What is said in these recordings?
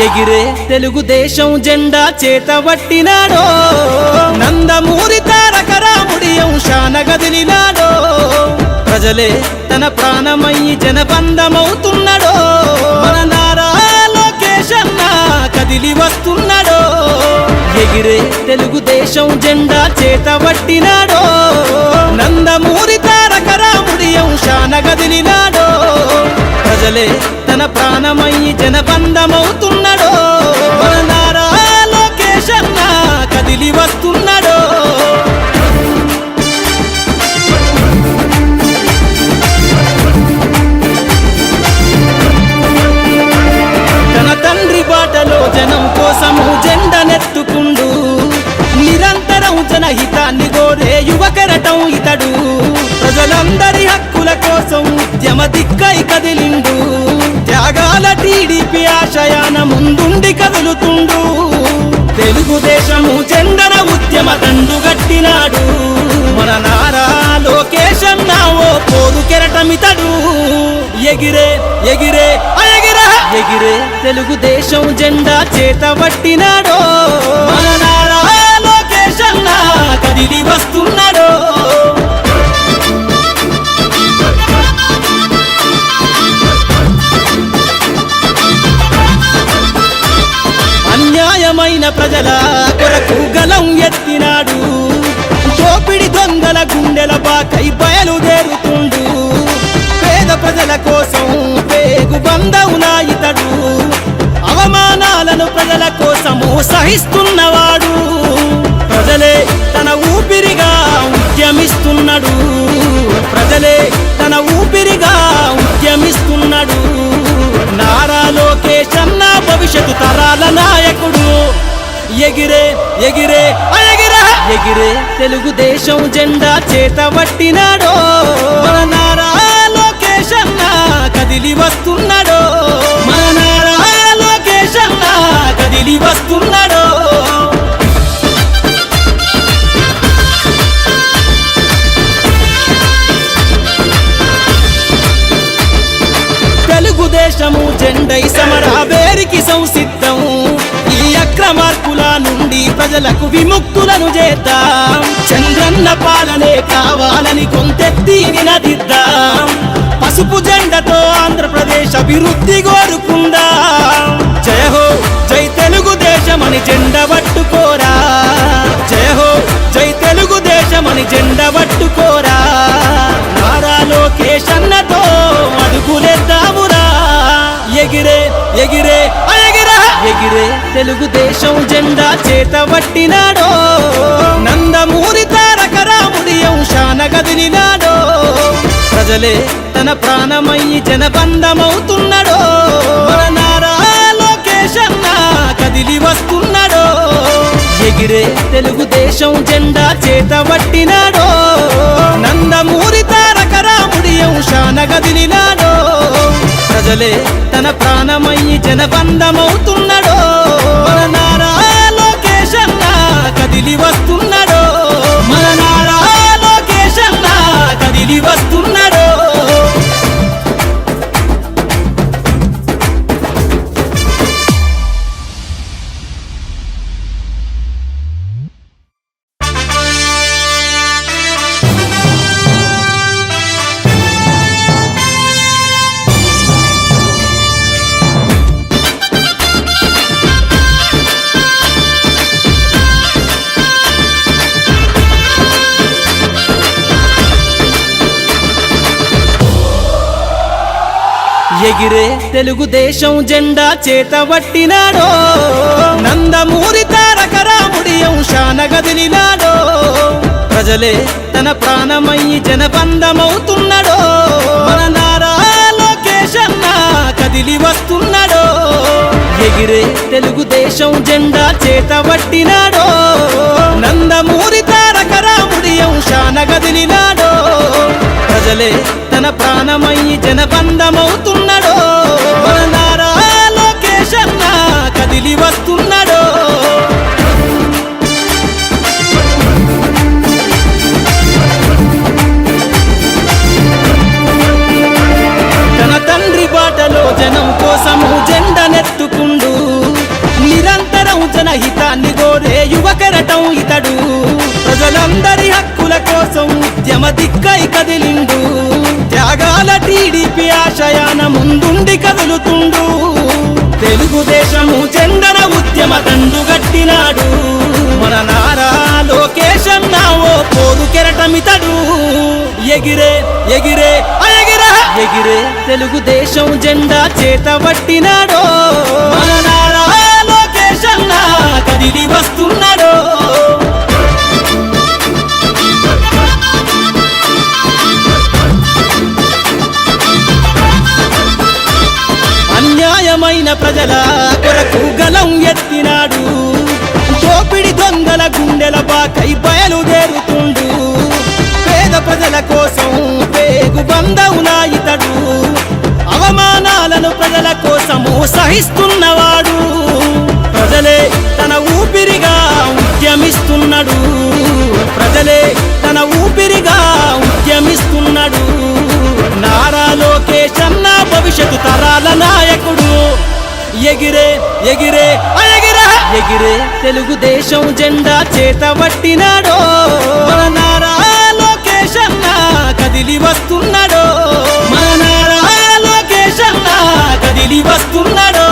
ఎగిరే తెలుగుదేశం జెండా చేతబట్టినాడో నందమూరి తారక రాముడి అంశాన గదిలినాడో ప్రజలే తన ప్రాణమయ్యి జనబంధమవుతున్నాడో మన నారా లోకేష్ అన్న కదిలి వస్తున్నాడో ఎగిరే తెలుగుదేశం జెండా చేతబట్టినాడో నందమూరి తారక రాముడి అంశాన గదిలినాడో ప్రజలే తన ప్రాణమయ్యి జనబంధమవుతున్నాడో మన నారా లోకేష్ అన్న కదిలి వస్తున్నాడో తన తండ్రి బాటలో జనం కోసము జెండనెత్తుకుండు నిరంతరం జనహితాన్ని కోరే యువకరటం ఇతడు ప్రజలందరి హక్కుల కోసం ఉద్యమ దిక్కై కదిలిండు త్యాగాల టీడీపీ ఆశయాన ముందుండి కదులుతుండు తెలుగుదేశము జెండన ఉద్యమ దండుగట్టినాడు మన నారా లోకేష్ అన్న ఓ పోదు కెరటమితడు ఎగిరే ఎగిరే ఎగిరే తెలుగుదేశం జెండా చేతబట్టినాడో మన నారా లోకేష్ అన్న కదిలి వస్తున్నాడో అన్యాయమైన ప్రజల కొరకు గలం ఎత్తినాడు దోపిడి దొంగల గుండెల బాకై బయలుదేరుతుండు పేద ప్రజల కోసం పేగు బంధవునా ఇతడు అవమానాలను ప్రజల కోసము సహిస్తున్నవాడు ప్రజలే తన ఊపిరిగా ఉద్యమిస్తున్నాడు ప్రజలే తన ఊపిరిగా ఉద్యమిస్తున్నాడు నారా లోకేష్ అన్న భవిష్యత్తు తరాల నాయకుడు ఎగిరే ఎగిరే ఎగిరే తెలుగుదేశం జెండా చేతబట్టినాడో మన నారా లోకేష్ అన్న కదిలి వస్తున్నాడో మన నారా లోకేష్ అన్న కదిలి వస్తున్నాడో తెలుగుదేశము జెండై సమరావేరికి సంసిద్ధం ఈ అక్రమార్కుల నుండి ప్రజలకు విముక్తులను చేద్దాం చంద్రన్న పాలనే కావాలని కొంతెత్తి నినదిద్దాం పసుపు జెండతో ఆంధ్రప్రదేశ్ అభివృద్ధి కోరుకుందాం జయ హో జై తెలుగుదేశం అని జెండ పట్టుకోరా జయ హో జై తెలుగుదేశం అని జెండ పట్టుకోరా నారా లోకేష్ అన్నతో అడుగులేద్దామురా ఎగిరే ఎగిరే ఎగిరే తెలుగుదేశం జెండా చేతబట్టినాడో నందమూరి తారక రాముడి అంశాన గదిలినాడో ప్రజలే తన ప్రాణమయ్యి జనబంధమవుతున్నాడో మన నారా లోకేష్ అన్న కదిలి వస్తున్నాడో ఎగిరే తెలుగుదేశం జెండా చేతబట్టినాడో నందమూరి తారక రాముడి అంశాన గదిలినాడో ప్రజలే తన ప్రాణమయ్యి జనబంధమవుతున్నాడో మన నారా లోకేష్ అన్న కదిలి వస్తున్నాడో మన నారా లోకేష్ అన్న కదిలి వస్తున్నాడో ఎగిరే తెలుగుదేశం జెండా చేతబట్టినాడో నందమూరి తారక రాముడి అంశాన గదిలినాడో ప్రజలే తన ప్రాణమయ్యి జనబంధమవుతున్నాడో మన నారా లోకేష్ అన్న కదిలి వస్తున్నాడో ఎగిరే తెలుగుదేశం జెండా చేతబట్టినాడో నందమూరి తారక రాముడి అంశాన గదిలినాడో ప్రజలే తన ప్రాణమయ్యి జనబంధమవుతున్నాడో మన నారా లోకేష్ అన్న కదిలి వస్తున్నాడో తన తండ్రి బాటలో జనం కోసము జెండనెత్తుకుండు కోసం ఉద్యమ దిక్కై కదిలిండు. త్యాగాల టీడీపీ ఆశయాన ముందుండి కదులుతుండు. తెలుగుదేశము జెండన ఉద్యమ దండుగట్టినాడు. మన నారా లోకేష్ అన్న ఓ పోరు కెరటమితడు. ఎగిరే ఎగిరే ఎగిరే ఎగిరే తెలుగుదేశం జెండా చేతబట్టినాడో. మన నారా లోకేష్ అన్న కదిలి వస్తున్నాడో. అన్యాయమైన ప్రజల కొరకు గలం ఎత్తినాడు. దోపిడి దొంగల గుండెల బాకై బయలుదేరుతుండు. పేద ప్రజల కోసం పేగు బంధవునా ఇతడు. అవమానాలను ప్రజల కోసము సహిస్తున్నవాడు. ప్రజలే తన ఊపిరిగా ఉద్యమిస్తున్నాడు. ప్రజలే తన ఊపిరిగా ఉద్యమిస్తున్నాడు. నారా లోకేష్ అన్న భవిష్యత్తు తరాల నాయకుడు. ఎగిరే ఎగిరే ఎగిరే ఎగిరే తెలుగుదేశం జెండా చేతబట్టినాడో. మన నారా లోకేష్ అన్న కదిలి వస్తున్నాడో. మన నారా లోకేష్ అన్న కదిలి వస్తున్నాడో.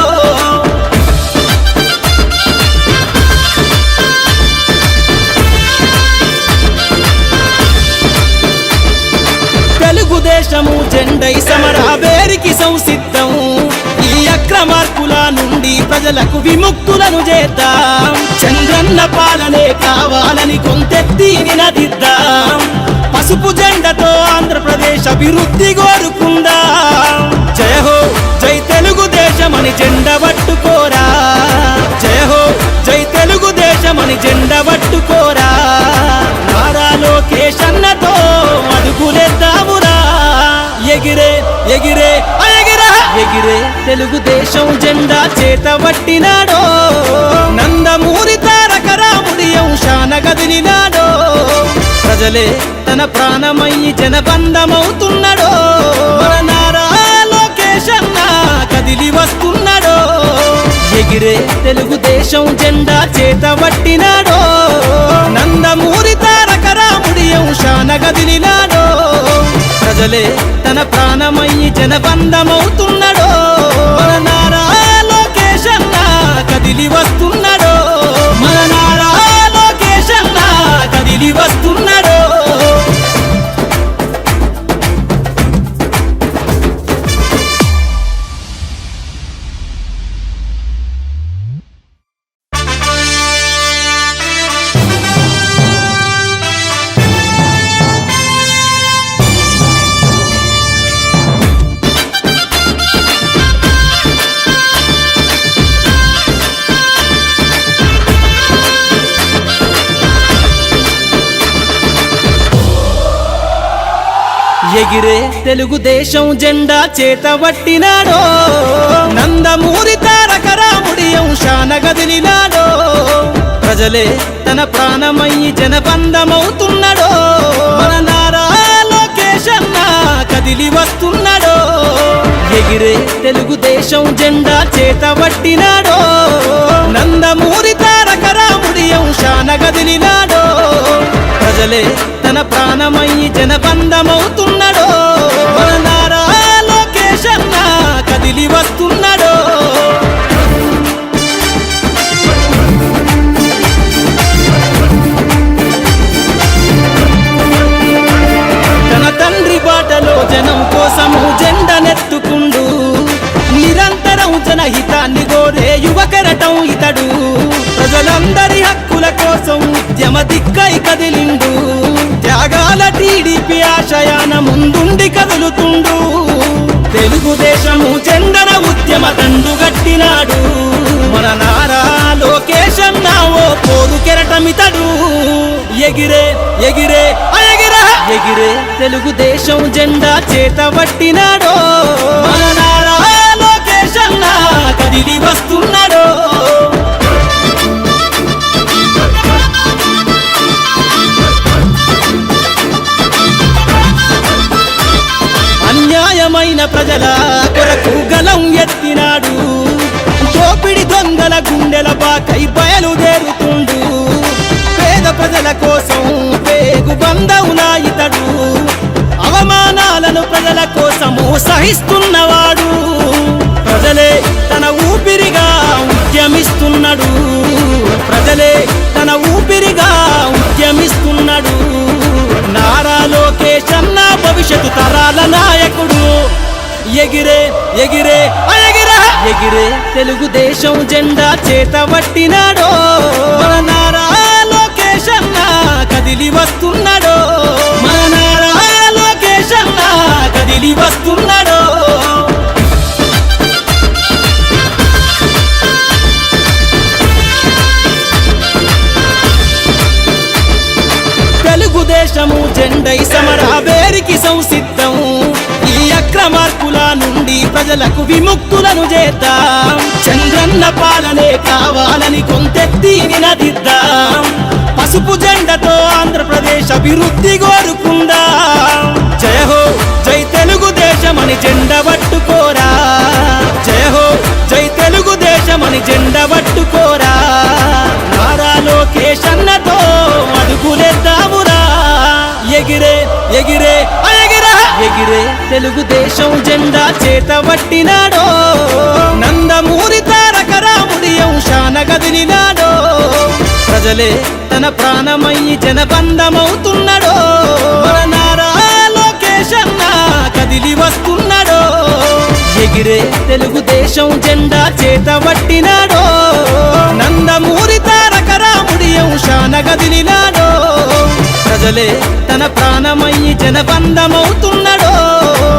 తెలుగుదేశము జెండై సమరావేరికి సంసిద్ధం. ఈ అక్రమార్కుల నుండి ప్రజలకు విముక్తులను చేద్దాం. చంద్రన్న పాలనే కావాలని కొంతెత్తి నినదిద్దాం. పసుపు జెండతో ఆంధ్రప్రదేశ్ అభివృద్ధి కోరుకుందాం. జయ హో జై తెలుగుదేశమని జెండ పట్టుకోరా. జయ హో జై తెలుగుదేశమని జెండ పట్టుకోరా. నారా లోకేష్ అన్నతో అడుగులేద్దామురా. ఎగిరే ఎగిరే ఎగిరే ఎగిరే తెలుగుదేశం జెండా చేతబట్టినాడో. నందమూరి తారక రాముడి అంశాన గదిలినాడో. ప్రజలే తన ప్రాణమయ్యి జనబంధమవుతున్నాడో. మన నారా లోకేష్ అన్న కదిలి వస్తున్నాడో. ఎగిరే తెలుగుదేశం జెండా చేతబట్టినాడో. నందమూరి తారక రాముడి అంశాన గదిలినాడో. ప్రజలే తన ప్రాణమయ్యి జనబంధమవుతున్నాడో. మన నారా లోకేష్ అన్న కదిలి వస్తున్నాడో. మన నారా లోకేష్ అన్న కదిలి వస్తున్నాడో. ఎగిరే తెలుగుదేశం జెండా చేతబట్టినాడో. నందమూరి తారక రాముడి అంశాన గదిలినాడో. ప్రజలే తన ప్రాణమయ్యి జనబంధమవుతున్నాడో. మన నారా లోకేష్ అన్న కదిలి వస్తున్నాడో. ఎగిరే తెలుగుదేశం జెండా చేతబట్టినాడో. నందమూరి తారక రాముడి అంశాన గదిలినాడో. ప్రజలే తన ప్రాణమయ్యి జనబంధమవుతున్నాడో. మన నారా లోకేష్ అన్న కదిలి వస్తున్నాడో. తన తండ్రి బాటలో జనం కోసము జెండనెత్తుకుండు. నిరంతరం జనహితాన్ని కోరే యువకెరటం ఇతడు. ప్రజలందరి హక్కుల కోసం ఉద్యమ దిక్కై కదిలిండు. త్యాగాల టీడీపీ ఆశయాన ముందుండి కదులుతుండు. తెలుగుదేశము జెండన ఉద్యమ దండుగట్టినాడు. మన నారా లోకేష్ అన్న ఓ పోరు కెరటమితడు. ఎగిరే ఎగిరే ఎగిరే ఎగిరే తెలుగుదేశం జెండా చేతబట్టినాడో. మన నారా లోకేష్ అన్న కదిలి వస్తున్నాడో. అన్యాయమైన ప్రజల కొరకు గలం ఎత్తినాడు. దోపిడి దొంగల గుండెల బాకై బయలుదేరుతుండు. పేద ప్రజల కోసం పేగు బంధవులా ఇతడు అవమానాలను ప్రజల కోసము సహిస్తున్నవాడు ప్రజలే తన ఊపిరిగా ఉద్యమిస్తున్నాడు ప్రజలే తన ఊపిరిగా ఉద్యమిస్తున్నాడు నారా లోకేష్ అన్న భవిష్యత్తు తరాల నాయకుడు ఎగిరే ఎగిరే ఎగిరే ఎగిరే తెలుగుదేశం జెండా చేతబట్టినాడో మన నారా లోకేష్ అన్న కదిలి వస్తున్నాడో మన నారా లోకేష్ అన్న కదిలి వస్తున్నాడో తెలుగుదేశము జెండై సమరావేరికి సంసిద్ధం ఈ అక్రమార్కుల నుండి ప్రజలకు విముక్తులను చేద్దాం చంద్రన్న పాలనే కావాలని కొంతెత్తి నినదిద్దాం పసుపు జెండతో ఆంధ్రప్రదేశ్ అభివృద్ధి కోరుకుందాం జయ హో జై తెలుగుదేశం అని జెండ పట్టుకోరా జయ హో జై తెలుగుదేశం అని జెండ పట్టుకోరా నారా లోకేష్ అన్నతో అడుగులేద్దామురా ఎగిరే ఎగిరే ఎగిరే ఎగిరే తెలుగుదేశం జెండా చేతబట్టినాడో నందమూరి తారక రాముడి అంశాన కదిలినాడో ప్రజలే తన ప్రాణమయ్యి జనబంధమవుతున్నాడో మన నారా లోకేష్ అన్న కదిలి వస్తున్నాడో ఎగిరే తెలుగుదేశం జెండా చేతబట్టినాడో నందమూరి తారక రాముడి అంశాన కదిలినాడో ప్రజలే తన ప్రాణమయ్యి జనబంధమవుతున్నాడో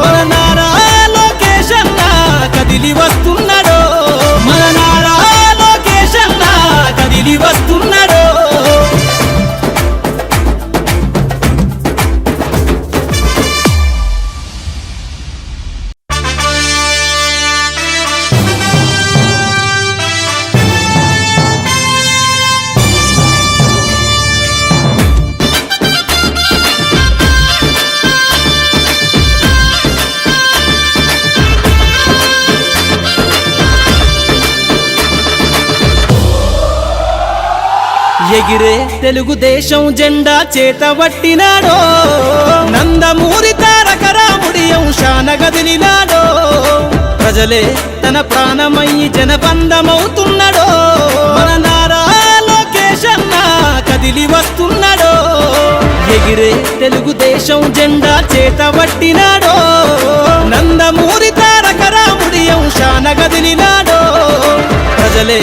మన నారా లోకేష్ అన్న కదిలి వస్తున్నాడో మన నారా లోకేష్ అన్న కదిలి వస్తున్నాడో ఎగిరే తెలుగుదేశం జెండా చేతబట్టినాడో నందమూరి తారక రాముడి అంశాన కదిలినాడో ప్రజలే తన ప్రాణమయ్యి జనబంధమవుతున్నాడో మన నారా లోకేష్ అన్న కదిలి వస్తున్నాడో ఎగిరే తెలుగుదేశం జెండా చేతబట్టినాడో నందమూరి తారక రాముడి అంశాన కదిలినాడో ప్రజలే